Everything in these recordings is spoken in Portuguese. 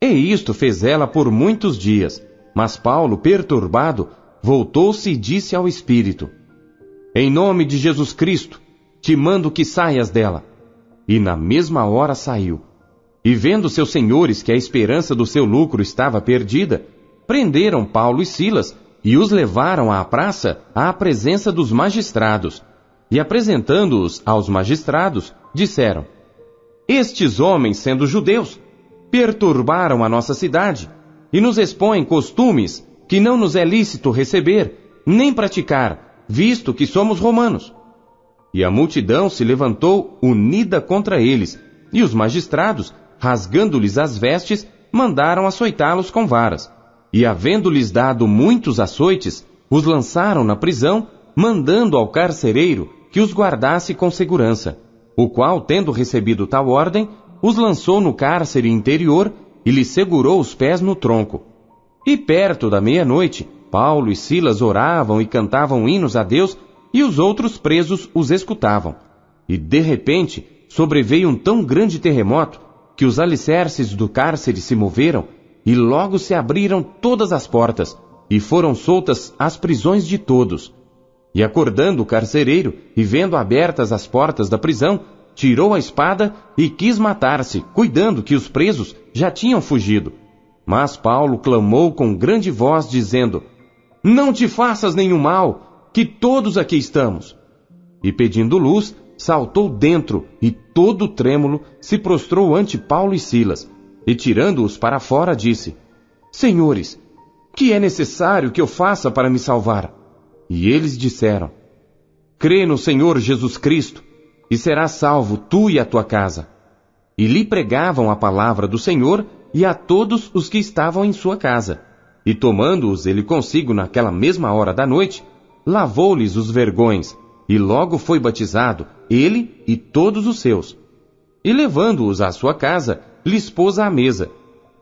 E isto fez ela por muitos dias. Mas Paulo, perturbado, voltou-se e disse ao espírito: Em nome de Jesus Cristo, te mando que saias dela. E na mesma hora saiu. E vendo seus senhores que a esperança do seu lucro estava perdida, prenderam Paulo e Silas e os levaram à praça à presença dos magistrados. E apresentando-os aos magistrados, disseram: Estes homens, sendo judeus, perturbaram a nossa cidade e nos expõem costumes que não nos é lícito receber, nem praticar, visto que somos romanos. E a multidão se levantou unida contra eles, e os magistrados, rasgando-lhes as vestes, mandaram açoitá-los com varas. E havendo-lhes dado muitos açoites, os lançaram na prisão, mandando ao carcereiro que os guardasse com segurança, o qual, tendo recebido tal ordem, os lançou no cárcere interior e lhes segurou os pés no tronco. E perto da meia-noite, Paulo e Silas oravam e cantavam hinos a Deus, e os outros presos os escutavam. E de repente sobreveio um tão grande terremoto que os alicerces do cárcere se moveram, e logo se abriram todas as portas, e foram soltas as prisões de todos. E acordando o carcereiro, e vendo abertas as portas da prisão, tirou a espada e quis matar-se, cuidando que os presos já tinham fugido. Mas Paulo clamou com grande voz, dizendo: Não te faças nenhum mal, que todos aqui estamos. E pedindo luz, saltou dentro, e todo trêmulo se prostrou ante Paulo e Silas, e tirando-os para fora disse: Senhores, que é necessário que eu faça para me salvar? E eles disseram: Crê no Senhor Jesus Cristo, e serás salvo tu e a tua casa. E lhe pregavam a palavra do Senhor e a todos os que estavam em sua casa. E tomando-os ele consigo naquela mesma hora da noite, lavou-lhes os vergões, e logo foi batizado, ele e todos os seus. E levando-os à sua casa, lhes pôs à mesa.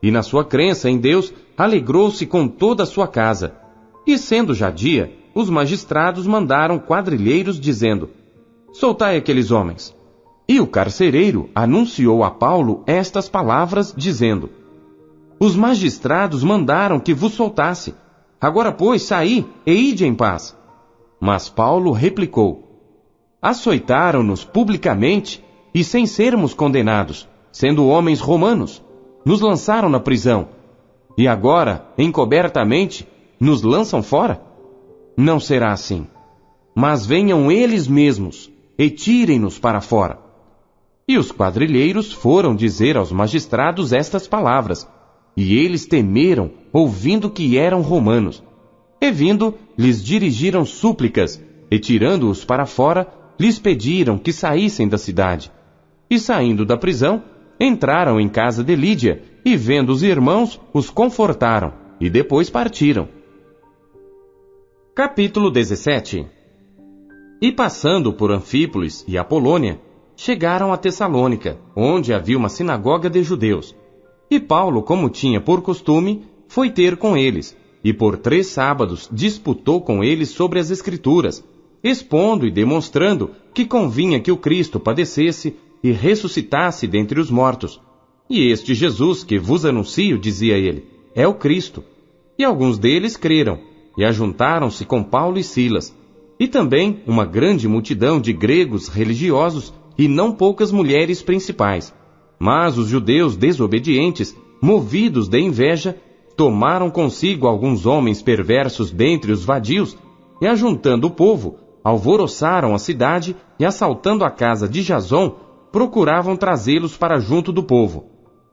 E na sua crença em Deus, alegrou-se com toda a sua casa. E sendo já dia, os magistrados mandaram quadrilheiros, dizendo: Soltai aqueles homens. E o carcereiro anunciou a Paulo estas palavras, dizendo: Os magistrados mandaram que vos soltasse. Agora, pois, saí e ide em paz. Mas Paulo replicou: Açoitaram-nos publicamente e sem sermos condenados, sendo homens romanos, nos lançaram na prisão. E agora, encobertamente, nos lançam fora? Não será assim. Mas venham eles mesmos e tirem-nos para fora. E os quadrilheiros foram dizer aos magistrados estas palavras, e eles temeram, ouvindo que eram romanos. E vindo, lhes dirigiram súplicas, e tirando-os para fora, lhes pediram que saíssem da cidade. E saindo da prisão, entraram em casa de Lídia, e vendo os irmãos, os confortaram, e depois partiram. Capítulo 17. E passando por Anfípolis e Apolônia, chegaram a Tessalônica, onde havia uma sinagoga de judeus. E Paulo, como tinha por costume, foi ter com eles, e por 3 sábados disputou com eles sobre as Escrituras, expondo e demonstrando que convinha que o Cristo padecesse e ressuscitasse dentre os mortos. E este Jesus que vos anuncio, dizia ele, é o Cristo. E alguns deles creram, e ajuntaram-se com Paulo e Silas, e também uma grande multidão de gregos religiosos e não poucas mulheres principais. Mas os judeus desobedientes, movidos de inveja, tomaram consigo alguns homens perversos dentre os vadios, e ajuntando o povo, alvoroçaram a cidade e, assaltando a casa de Jasão, procuravam trazê-los para junto do povo.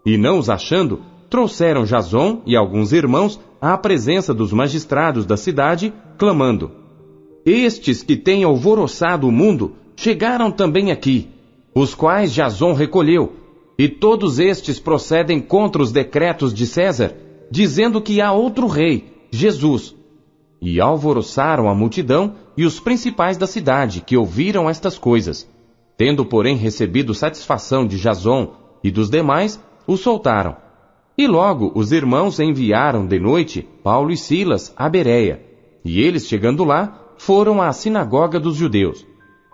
E não os achando, trouxeram Jasão e alguns irmãos à presença dos magistrados da cidade, clamando: Estes que têm alvoroçado o mundo chegaram também aqui, os quais Jasão recolheu, e todos estes procedem contra os decretos de César, dizendo que há outro rei, Jesus. E alvoroçaram a multidão e os principais da cidade, que ouviram estas coisas. Tendo, porém, recebido satisfação de Jasão e dos demais, o soltaram. E logo os irmãos enviaram de noite Paulo e Silas a Bereia, e eles, chegando lá, foram à sinagoga dos judeus.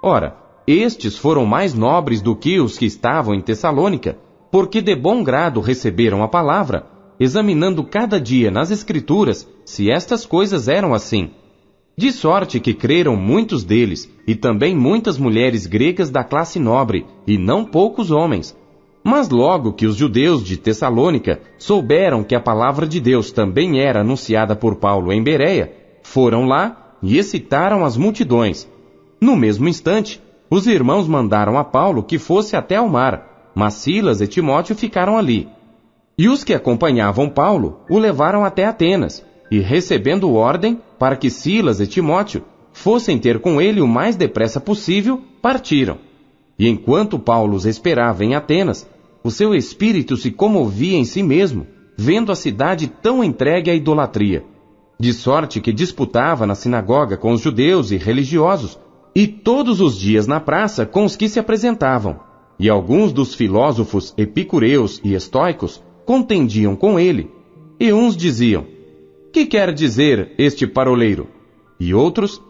Ora, estes foram mais nobres do que os que estavam em Tessalônica, porque de bom grado receberam a palavra, examinando cada dia nas Escrituras se estas coisas eram assim. De sorte que creram muitos deles, e também muitas mulheres gregas da classe nobre, e não poucos homens. Mas logo que os judeus de Tessalônica souberam que a palavra de Deus também era anunciada por Paulo em Bereia, foram lá e excitaram as multidões. No mesmo instante, os irmãos mandaram a Paulo que fosse até ao mar, mas Silas e Timóteo ficaram ali. E os que acompanhavam Paulo o levaram até Atenas, e recebendo ordem para que Silas e Timóteo fossem ter com ele o mais depressa possível, partiram. E enquanto Paulo os esperava em Atenas, o seu espírito se comovia em si mesmo, vendo a cidade tão entregue à idolatria. De sorte que disputava na sinagoga com os judeus e religiosos, e todos os dias na praça com os que se apresentavam. E alguns dos filósofos epicureus e estoicos contendiam com ele. E uns diziam: que quer dizer este paroleiro? E outros: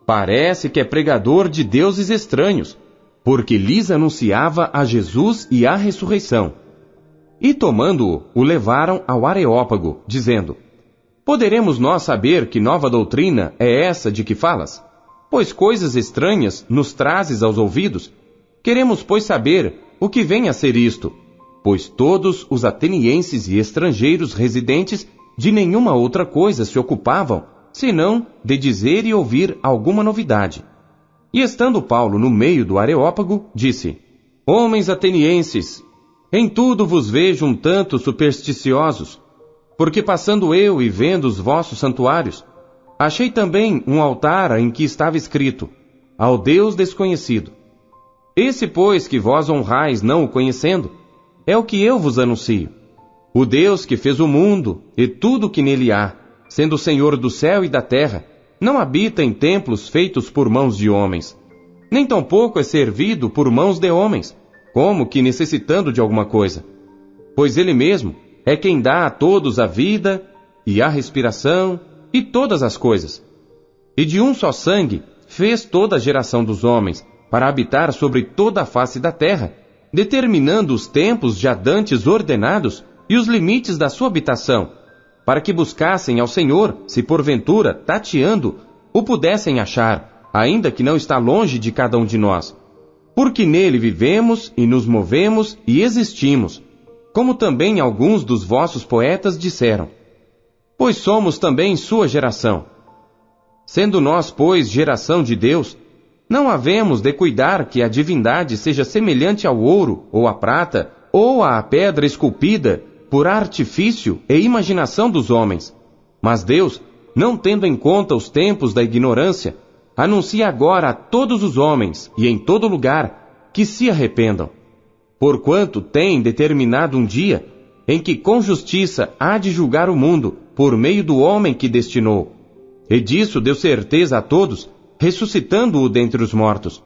parece que é pregador de deuses estranhos, porque lhes anunciava a Jesus e a ressurreição. E tomando-o, o levaram ao Areópago, dizendo: poderemos nós saber que nova doutrina é essa de que falas? Pois coisas estranhas nos trazes aos ouvidos. Queremos, pois, saber o que vem a ser isto, pois todos os atenienses e estrangeiros residentes de nenhuma outra coisa se ocupavam, senão de dizer e ouvir alguma novidade. E estando Paulo no meio do Areópago, disse: homens atenienses, em tudo vos vejo um tanto supersticiosos, porque passando eu e vendo os vossos santuários, achei também um altar em que estava escrito: ao Deus desconhecido. Esse, pois, que vós honrais não o conhecendo, é o que eu vos anuncio. O Deus que fez o mundo e tudo o que nele há, sendo o Senhor do céu e da terra, não habita em templos feitos por mãos de homens, nem tampouco é servido por mãos de homens, como que necessitando de alguma coisa. Pois ele mesmo é quem dá a todos a vida e a respiração e todas as coisas. E de um só sangue fez toda a geração dos homens, para habitar sobre toda a face da terra, determinando os tempos já dantes ordenados e os limites da sua habitação, para que buscassem ao Senhor, se porventura, tateando, o pudessem achar, ainda que não está longe de cada um de nós. Porque nele vivemos e nos movemos e existimos, como também alguns dos vossos poetas disseram. Pois somos também sua geração. Sendo nós, pois, geração de Deus, não havemos de cuidar que a divindade seja semelhante ao ouro, ou à prata, ou à pedra esculpida, por artifício e imaginação dos homens. Mas Deus, não tendo em conta os tempos da ignorância, anuncia agora a todos os homens, e em todo lugar, que se arrependam. Porquanto tem determinado um dia, em que com justiça há de julgar o mundo, por meio do homem que destinou. E disso deu certeza a todos, ressuscitando-o dentre os mortos.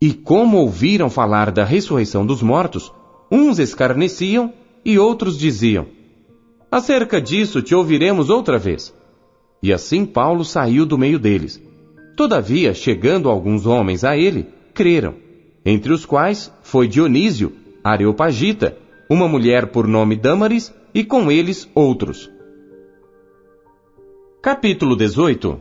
E como ouviram falar da ressurreição dos mortos, uns escarneciam e outros diziam: acerca disso te ouviremos outra vez. E assim Paulo saiu do meio deles. Todavia, chegando alguns homens a ele, creram, entre os quais foi Dionísio, Areopagita, uma mulher por nome Dâmaris, e com eles outros. Capítulo 18.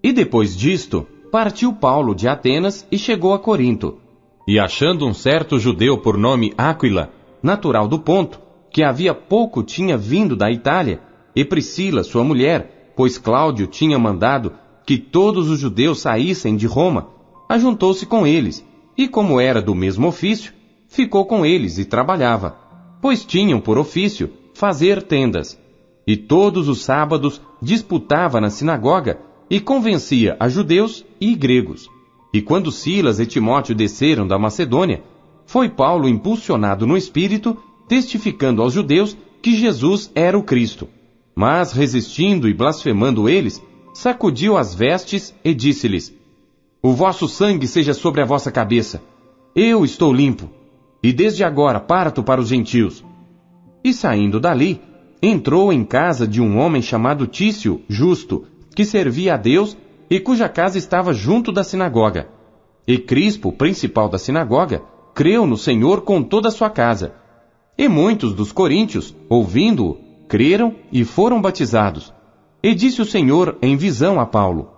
E depois disto, partiu Paulo de Atenas e chegou a Corinto. E achando um certo judeu por nome Áquila, natural do Ponto, que havia pouco tinha vindo da Itália, e Priscila, sua mulher, pois Cláudio tinha mandado que todos os judeus saíssem de Roma, ajuntou-se com eles, e como era do mesmo ofício, ficou com eles e trabalhava, pois tinham por ofício fazer tendas. E todos os sábados disputava na sinagoga, e convencia a judeus e gregos. E quando Silas e Timóteo desceram da Macedônia, foi Paulo impulsionado no Espírito, testificando aos judeus que Jesus era o Cristo. Mas, resistindo e blasfemando eles, sacudiu as vestes e disse-lhes: o vosso sangue seja sobre a vossa cabeça. Eu estou limpo, e desde agora parto para os gentios. E saindo dali, entrou em casa de um homem chamado Tício, justo, que servia a Deus e cuja casa estava junto da sinagoga. E Crispo, principal da sinagoga, creu no Senhor com toda a sua casa. E muitos dos coríntios, ouvindo-o, creram e foram batizados. E disse o Senhor em visão a Paulo: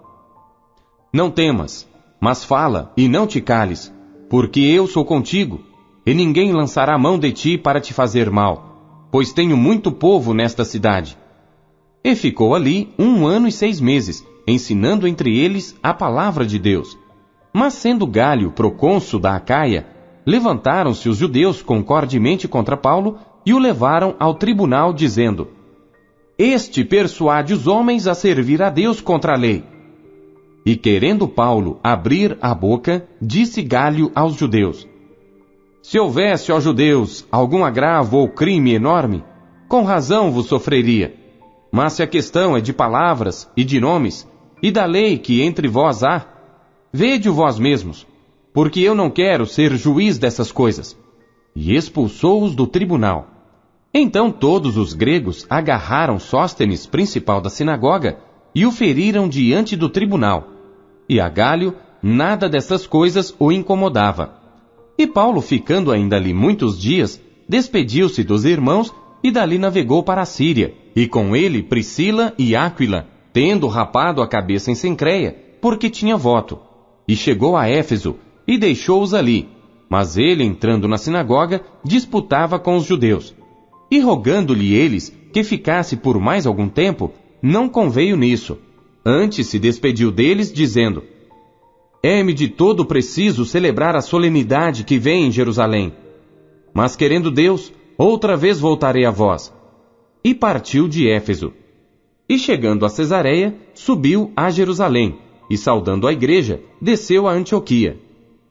Não temas, mas fala e não te cales, porque eu sou contigo, e ninguém lançará mão de ti para te fazer mal, pois tenho muito povo nesta cidade. E ficou ali 1 ano e 6 meses, ensinando entre eles a palavra de Deus. Mas sendo Gálio procônsul da Acaia, levantaram-se os judeus concordemente contra Paulo e o levaram ao tribunal, dizendo: Este persuade os homens a servir a Deus contra a lei. E querendo Paulo abrir a boca, disse Gálio aos judeus: Se houvesse, ó judeus, algum agravo ou crime enorme, com razão vos sofreria. Mas se a questão é de palavras e de nomes, e da lei que entre vós há, vede-o vós mesmos, porque eu não quero ser juiz dessas coisas. E expulsou-os do tribunal. Então todos os gregos agarraram Sóstenes, principal da sinagoga, e o feriram diante do tribunal. E a Gálio nada dessas coisas o incomodava. E Paulo, ficando ainda ali muitos dias, despediu-se dos irmãos e dali navegou para a Síria, e com ele Priscila e Áquila, tendo rapado a cabeça em Cencreia, porque tinha voto. E chegou a Éfeso, e deixou-os ali. Mas ele, entrando na sinagoga, disputava com os judeus. E rogando-lhe eles que ficasse por mais algum tempo, não conveio nisso. Antes se despediu deles, dizendo: É-me de todo preciso celebrar a solenidade que vem em Jerusalém. Mas querendo Deus, outra vez voltarei a vós. E partiu de Éfeso. E chegando a Cesareia, subiu a Jerusalém, e saudando a igreja, desceu a Antioquia.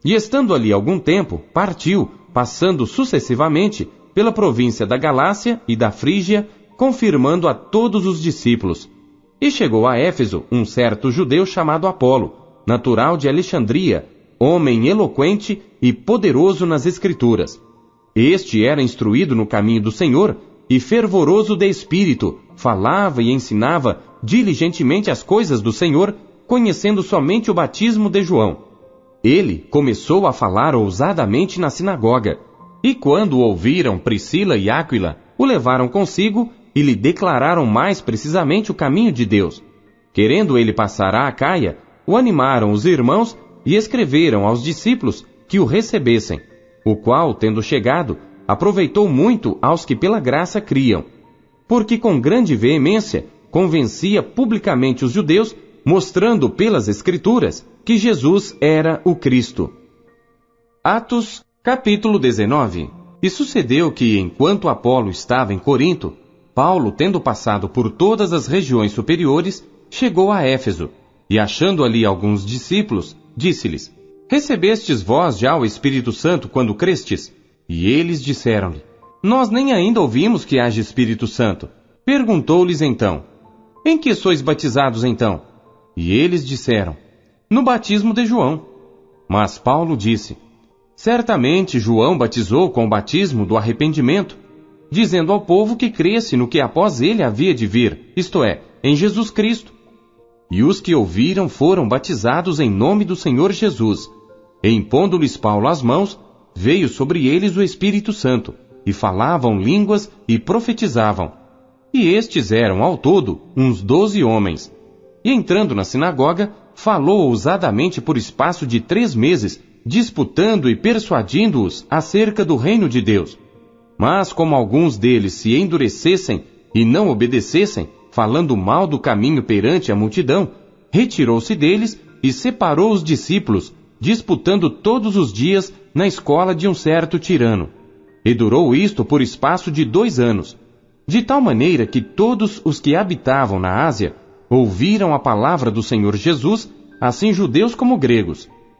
E estando ali algum tempo, partiu, passando sucessivamente pela província da Galácia e da Frígia, confirmando a todos os discípulos. E chegou a Éfeso um certo judeu chamado Apolo, natural de Alexandria, homem eloquente e poderoso nas Escrituras. Este era instruído no caminho do Senhor e fervoroso de espírito, falava e ensinava diligentemente as coisas do Senhor, conhecendo somente o batismo de João. Ele começou a falar ousadamente na sinagoga, e quando o ouviram Priscila e Áquila, o levaram consigo e lhe declararam mais precisamente o caminho de Deus. Querendo ele passar a Acaia, o animaram os irmãos e escreveram aos discípulos que o recebessem, o qual, tendo chegado, aproveitou muito aos que pela graça criam, porque com grande veemência convencia publicamente os judeus, mostrando pelas Escrituras que Jesus era o Cristo. Atos, capítulo 19. E sucedeu que, enquanto Apolo estava em Corinto, Paulo, tendo passado por todas as regiões superiores, chegou a Éfeso, e achando ali alguns discípulos, disse-lhes: Recebestes vós já o Espírito Santo quando crestes? E eles disseram-lhe: Nós nem ainda ouvimos que haja Espírito Santo. Perguntou-lhes então: Em que sois batizados então? E eles disseram: No batismo de João. Mas Paulo disse: Certamente João batizou com o batismo do arrependimento, dizendo ao povo que cresce no que após ele havia de vir, isto é, em Jesus Cristo. E os que ouviram foram batizados em nome do Senhor Jesus. E impondo-lhes Paulo as mãos, veio sobre eles o Espírito Santo, e falavam línguas e profetizavam. E estes eram ao todo uns 12 homens. E entrando na sinagoga, falou ousadamente por espaço de 3 meses, disputando e persuadindo-os acerca do reino de Deus. Mas como alguns deles se endurecessem e não obedecessem, falando mal do caminho perante a multidão, retirou-se deles e separou os discípulos, disputando todos os dias na escola de um certo tirano. E durou isto por espaço de 2 anos, de tal maneira que todos os que habitavam na Ásia ouviram a palavra do Senhor Jesus, assim judeus como gregos.